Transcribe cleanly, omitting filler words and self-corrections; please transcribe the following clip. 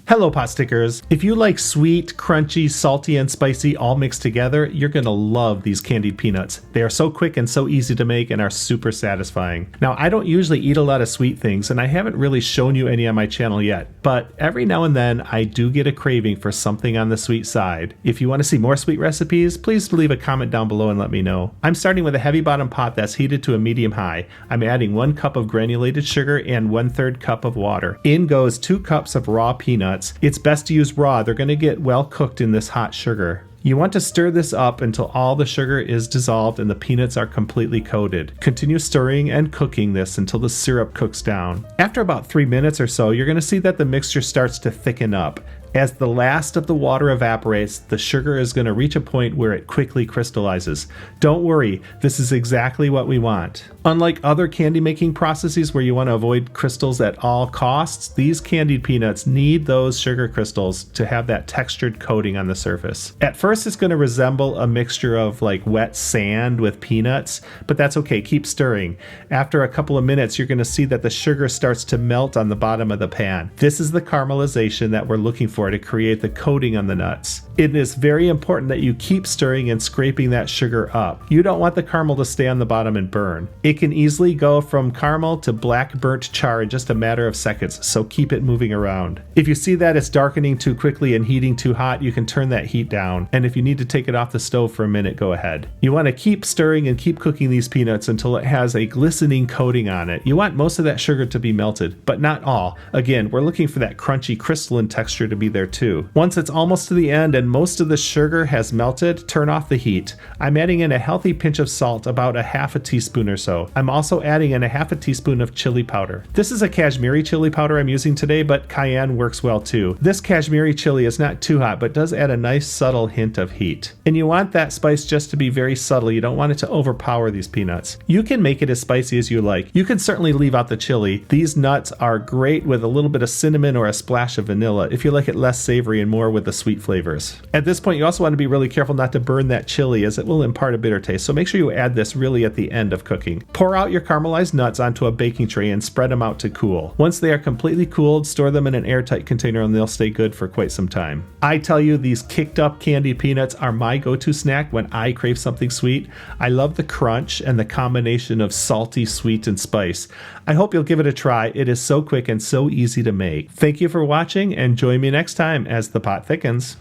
Hello pot stickers. If you like sweet, crunchy, salty, and spicy all mixed together, you're gonna love these candied peanuts. They are so quick and so easy to make and are super satisfying. Now, I don't usually eat a lot of sweet things and I haven't really shown you any on my channel yet, but every now and then I do get a craving for something on the sweet side. If you want to see more sweet recipes, please leave a comment down below and let me know. I'm starting with a heavy bottom pot that's heated to a medium high. I'm adding 1 cup of granulated sugar and 1/3 cup of water. In goes 2 cups of raw peanuts. It's best to use raw. They're going to get well cooked in this hot sugar. You want to stir this up until all the sugar is dissolved and the peanuts are completely coated. Continue stirring and cooking this until the syrup cooks down. After about 3 minutes or so, you're going to see that the mixture starts to thicken up. As the last of the water evaporates, the sugar is going to reach a point where it quickly crystallizes. Don't worry, this is exactly what we want. Unlike other candy making processes where you want to avoid crystals at all costs, these candied peanuts need those sugar crystals to have that textured coating on the surface. At first it's going to resemble a mixture of like wet sand with peanuts, but that's okay, keep stirring. After a couple of minutes, you're going to see that the sugar starts to melt on the bottom of the pan. This is the caramelization that we're looking for to create the coating on the nuts. It is very important that you keep stirring and scraping that sugar up. You don't want the caramel to stay on the bottom and burn. It can easily go from caramel to black burnt char in just a matter of seconds, so keep it moving around. If you see that it's darkening too quickly and heating too hot, you can turn that heat down, and if you need to take it off the stove for a minute, go ahead. You want to keep stirring and keep cooking these peanuts until it has a glistening coating on it. You want most of that sugar to be melted, but not all. Again, we're looking for that crunchy crystalline texture to be there too. Once it's almost to the end and most of the sugar has melted, turn off the heat. I'm adding in a healthy pinch of salt, about a half a teaspoon or so. I'm also adding in a half a teaspoon of chili powder. This is a Kashmiri chili powder I'm using today, but cayenne works well too. This Kashmiri chili is not too hot, but does add a nice subtle hint of heat. And you want that spice just to be very subtle. You don't want it to overpower these peanuts. You can make it as spicy as you like. You can certainly leave out the chili. These nuts are great with a little bit of cinnamon or a splash of vanilla if you like it less savory and more with the sweet flavors. At this point, you also want to be really careful not to burn that chili as it will impart a bitter taste, so make sure you add this really at the end of cooking. Pour out your caramelized nuts onto a baking tray and spread them out to cool. Once they are completely cooled, store them in an airtight container and they'll stay good for quite some time. I tell you, these kicked up candied peanuts are my go-to snack when I crave something sweet. I love the crunch and the combination of salty, sweet, and spice. I hope you'll give it a try. It is so quick and so easy to make. Thank you for watching and join me next time as the pot thickens.